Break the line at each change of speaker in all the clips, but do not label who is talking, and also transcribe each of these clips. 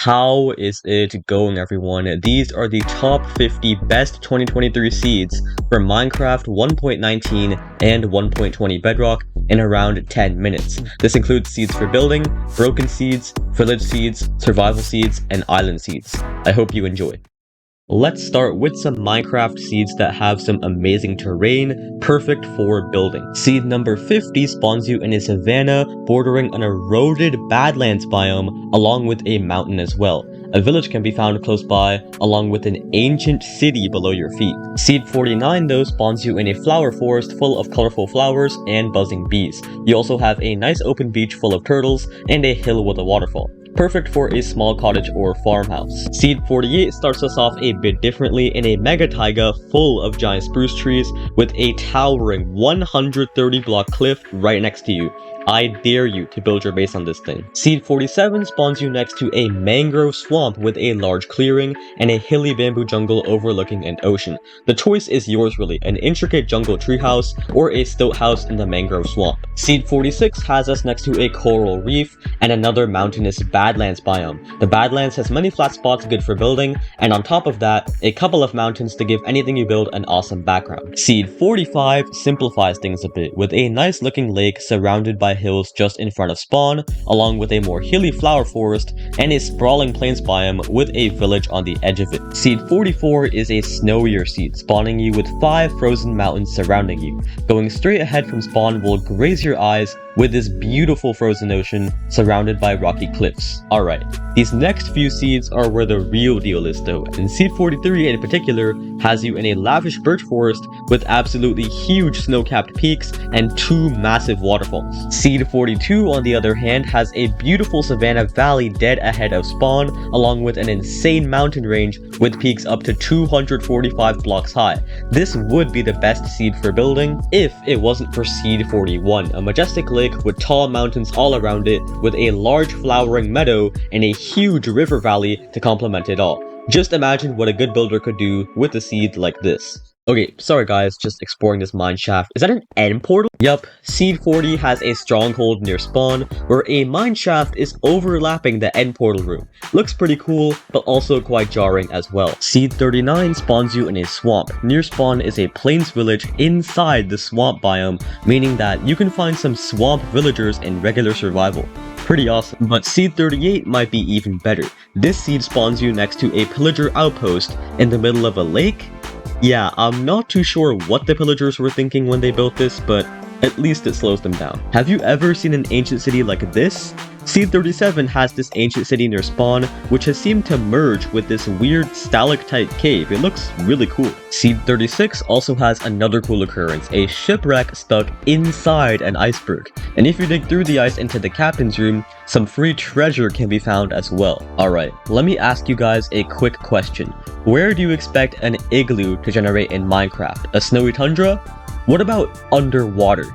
How is it going, everyone? These are the top 50 best 2023 seeds for Minecraft 1.19 and 1.20 Bedrock in around 10 minutes. This includes seeds for building, broken seeds, village seeds, survival seeds, and island seeds. I hope you enjoy. Let's start with some Minecraft seeds that have some amazing terrain, perfect for building. Seed number 50 spawns you in a savanna bordering an eroded badlands biome along with a mountain as well. A village can be found close by, along with an ancient city below your feet. Seed 49 though spawns you in a flower forest full of colorful flowers and buzzing bees. You also have a nice open beach full of turtles and a hill with a waterfall. Perfect for a small cottage or farmhouse. Seed 48 starts us off a bit differently in a mega taiga full of giant spruce trees with a towering 130 block cliff right next to you. I dare you to build your base on this thing. Seed 47 spawns you next to a mangrove swamp with a large clearing and a hilly bamboo jungle overlooking an ocean. The choice is yours really, an intricate jungle treehouse or a stilt house in the mangrove swamp. Seed 46 has us next to a coral reef and another mountainous badlands biome. The badlands has many flat spots good for building, and on top of that, a couple of mountains to give anything you build an awesome background. Seed 45 simplifies things a bit with a nice looking lake surrounded by hills just in front of spawn, along with a more hilly flower forest and a sprawling plains biome with a village on the edge of it. Seed 44 is a snowier seed, spawning you with 5 frozen mountains surrounding you. Going straight ahead from spawn will graze your eyes with this beautiful frozen ocean surrounded by rocky cliffs. Alright, these next few seeds are where the real deal is though, and seed 43 in particular has you in a lavish birch forest with absolutely huge snow-capped peaks and 2 massive waterfalls. Seed 42 on the other hand has a beautiful savanna valley dead ahead of spawn, along with an insane mountain range with peaks up to 245 blocks high. This would be the best seed for building if it wasn't for seed 41, a majestic lake with tall mountains all around it, with a large flowering meadow and a huge river valley to complement it all. Just imagine what a good builder could do with a seed like this. Okay, sorry guys, just exploring this mine shaft. Is that an end portal? Yup, seed 40 has a stronghold near spawn where a mine shaft is overlapping the end portal room. Looks pretty cool, but also quite jarring as well. Seed 39 spawns you in a swamp. Near spawn is a plains village inside the swamp biome, meaning that you can find some swamp villagers in regular survival. Pretty awesome. But seed 38 might be even better. This seed spawns you next to a pillager outpost in the middle of a lake. Yeah, I'm not too sure what the pillagers were thinking when they built this, but at least it slows them down. Have you ever seen an ancient city like this? Seed 37 has this ancient city near spawn, which has seemed to merge with this weird stalactite cave. It looks really cool. Seed 36 also has another cool occurrence, a shipwreck stuck inside an iceberg. And if you dig through the ice into the captain's room, some free treasure can be found as well. Alright, let me ask you guys a quick question. Where do you expect an igloo to generate in Minecraft? A snowy tundra? What about underwater?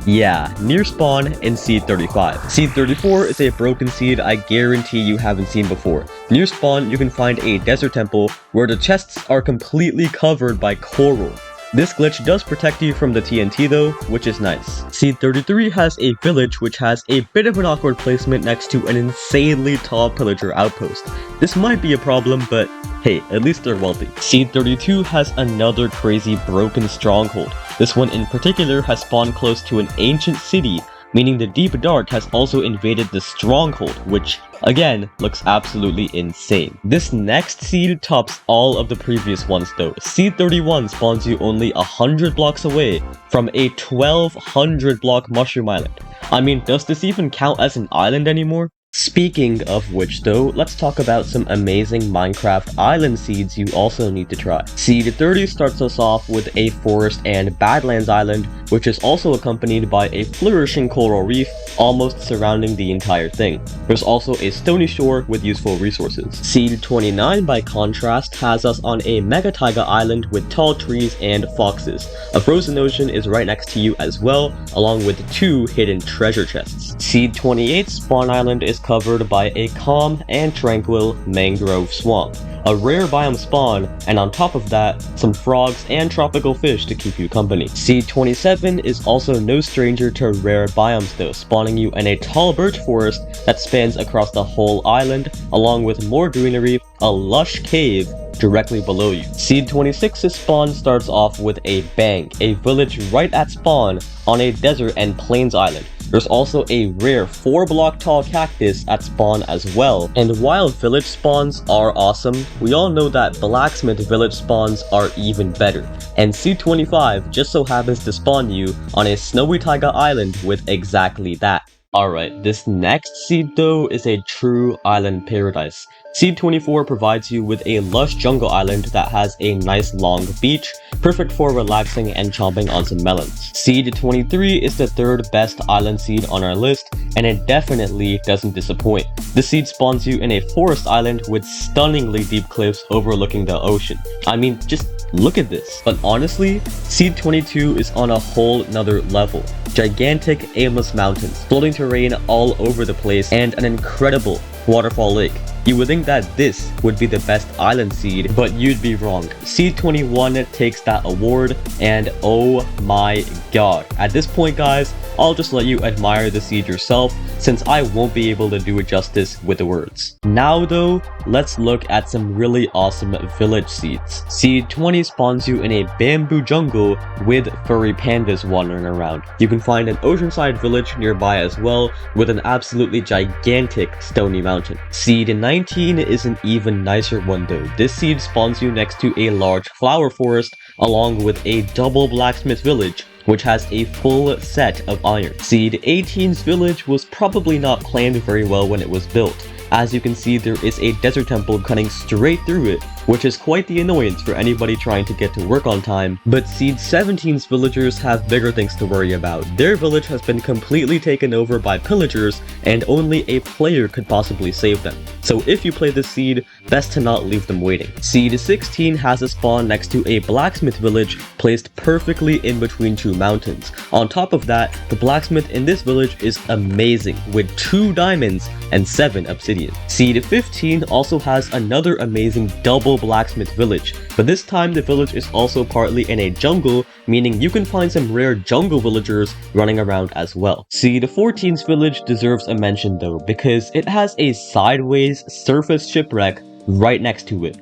Yeah, near spawn in seed 35. Seed 34 is a broken seed I guarantee you haven't seen before. Near spawn, you can find a desert temple where the chests are completely covered by coral. This glitch does protect you from the TNT though, which is nice. Seed 33 has a village which has a bit of an awkward placement next to an insanely tall pillager outpost. This might be a problem, but hey, at least they're wealthy. Seed 32 has another crazy broken stronghold. This one in particular has spawned close to an ancient city, meaning the deep dark has also invaded the stronghold, which again looks absolutely insane. This next seed tops all of the previous ones though. Seed 31 spawns you only 100 blocks away from a 1200 block mushroom island. I mean, does this even count as an island anymore? Speaking of which though, let's talk about some amazing Minecraft island seeds you also need to try. Seed 30 starts us off with a forest and badlands island, which is also accompanied by a flourishing coral reef almost surrounding the entire thing. There's also a stony shore with useful resources. Seed 29 by contrast has us on a mega taiga island with tall trees and foxes. A frozen ocean is right next to you as well, along with 2 hidden treasure chests. Seed 28 spawn island is covered by a calm and tranquil mangrove swamp, a rare biome spawn, and on top of that, some frogs and tropical fish to keep you company. Seed 27 is also no stranger to rare biomes though, spawning you in a tall birch forest that spans across the whole island, along with more greenery, a lush cave directly below you. Seed 26's spawn starts off with a bang, a village right at spawn on a desert and plains island. There's also a rare 4-block tall cactus at spawn as well. And while village spawns are awesome, we all know that blacksmith village spawns are even better. And Seed 25 just so happens to spawn you on a snowy taiga island with exactly that. Alright, this next seed though is a true island paradise. Seed 24 provides you with a lush jungle island that has a nice long beach, perfect for relaxing and chomping on some melons. Seed 23 is the third best island seed on our list, and it definitely doesn't disappoint. The seed spawns you in a forest island with stunningly deep cliffs overlooking the ocean. I mean, just look at this. But honestly, Seed 22 is on a whole nother level. Gigantic, aimless mountains, floating terrain all over the place, and an incredible waterfall lake. You would think that this would be the best island seed, but you'd be wrong. Seed 21 takes that award, and oh my god. At this point guys, I'll just let you admire the seed yourself, since I won't be able to do it justice with the words. Now though, let's look at some really awesome village seeds. Seed 20 spawns you in a bamboo jungle with furry pandas wandering around. You can find an oceanside village nearby as well, with an absolutely gigantic stony mountain. Seed 19 is an even nicer one though. This seed spawns you next to a large flower forest along with a double blacksmith village, which has a full set of iron. Seed 18's village was probably not planned very well when it was built. As you can see, there is a desert temple cutting straight through it, which is quite the annoyance for anybody trying to get to work on time. But Seed 17's villagers have bigger things to worry about. Their village has been completely taken over by pillagers, and only a player could possibly save them. So if you play this seed, best to not leave them waiting. Seed 16 has a spawn next to a blacksmith village placed perfectly in between two mountains. On top of that, the blacksmith in this village is amazing, with 2 diamonds and 7 obsidian. Seed 15 also has another amazing double blacksmith village, but this time the village is also partly in a jungle, meaning you can find some rare jungle villagers running around as well. Seed 14's village deserves a mention though, because it has a sideways surface shipwreck right next to it.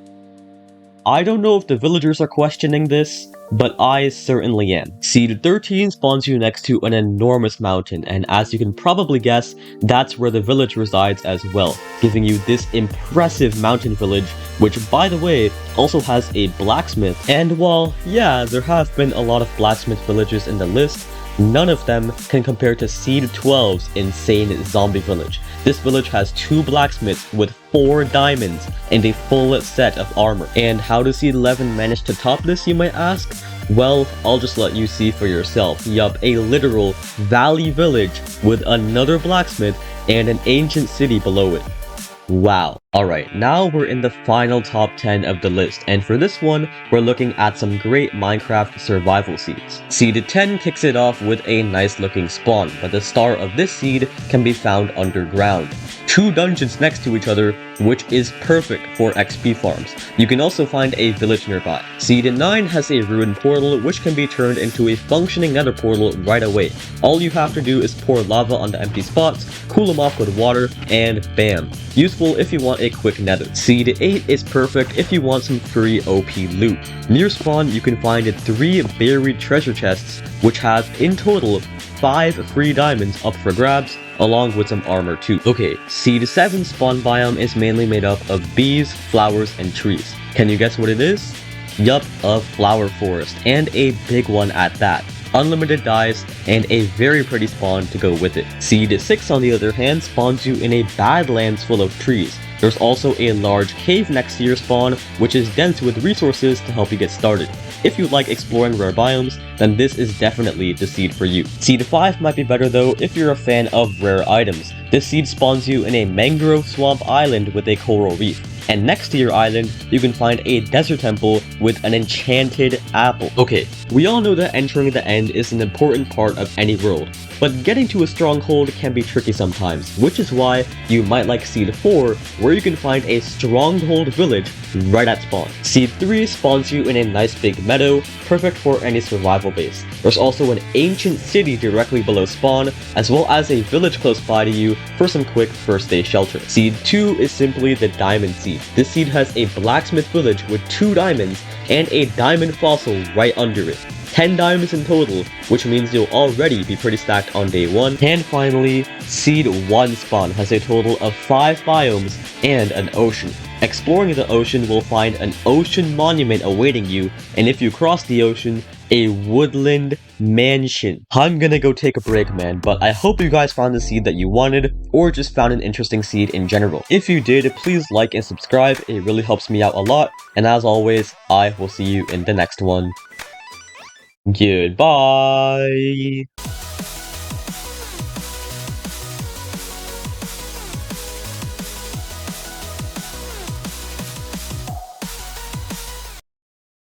I don't know if the villagers are questioning this, but I certainly am. Seed 13 spawns you next to an enormous mountain, and as you can probably guess, that's where the village resides as well, giving you this impressive mountain village, which by the way, also has a blacksmith. And while, yeah, there have been a lot of blacksmith villages in the list, none of them can compare to Seed 12's insane zombie village. This village has 2 blacksmiths with 4 diamonds and a full set of armor. And how does Seed 11 manage to top this, you might ask? Well, I'll just let you see for yourself. Yup, a literal valley village with another blacksmith and an ancient city below it. Wow. Alright, now we're in the final top 10 of the list, and for this one, we're looking at some great Minecraft survival seeds. Seed 10 kicks it off with a nice looking spawn, but the star of this seed can be found underground. 2 dungeons next to each other, which is perfect for XP farms. You can also find a village nearby. Seed 9 has a ruined portal, which can be turned into a functioning nether portal right away. All you have to do is pour lava on the empty spots, cool them off with water, and bam. Useful if you want a quick nether. Seed 8 is perfect if you want some free OP loot. Near spawn, you can find 3 buried treasure chests, which have, in total, 5 free diamonds up for grabs, along with some armor too. Okay, Seed 7 spawn biome is mainly made up of bees, flowers, and trees. Can you guess what it is? Yup, a flower forest, and a big one at that. Unlimited dyes, and a very pretty spawn to go with it. Seed 6 on the other hand spawns you in a badlands full of trees. There's also a large cave next to your spawn, which is dense with resources to help you get started. If you like exploring rare biomes, then this is definitely the seed for you. Seed 5 might be better though if you're a fan of rare items. This seed spawns you in a mangrove swamp island with a coral reef. And next to your island, you can find a desert temple with an enchanted apple. Okay, we all know that entering the end is an important part of any world, but getting to a stronghold can be tricky sometimes, which is why you might like Seed 4, where you can find a stronghold village right at spawn. Seed 3 spawns you in a nice big meadow, perfect for any survival base. There's also an ancient city directly below spawn, as well as a village close by to you for some quick first day shelter. Seed 2 is simply the diamond seed. This seed has a blacksmith village with 2 diamonds and a diamond fossil right under it. 10 diamonds in total, which means you'll already be pretty stacked on day 1. And finally, Seed 1 spawn has a total of 5 biomes and an ocean. Exploring the ocean will find an ocean monument awaiting you, and if you cross the ocean, a woodland mansion. I'm gonna go take a break, man, but I hope you guys found the seed that you wanted, or just found an interesting seed in general. If you did, please like and subscribe, it really helps me out a lot, and as always, I will see you in the next one. Goodbye!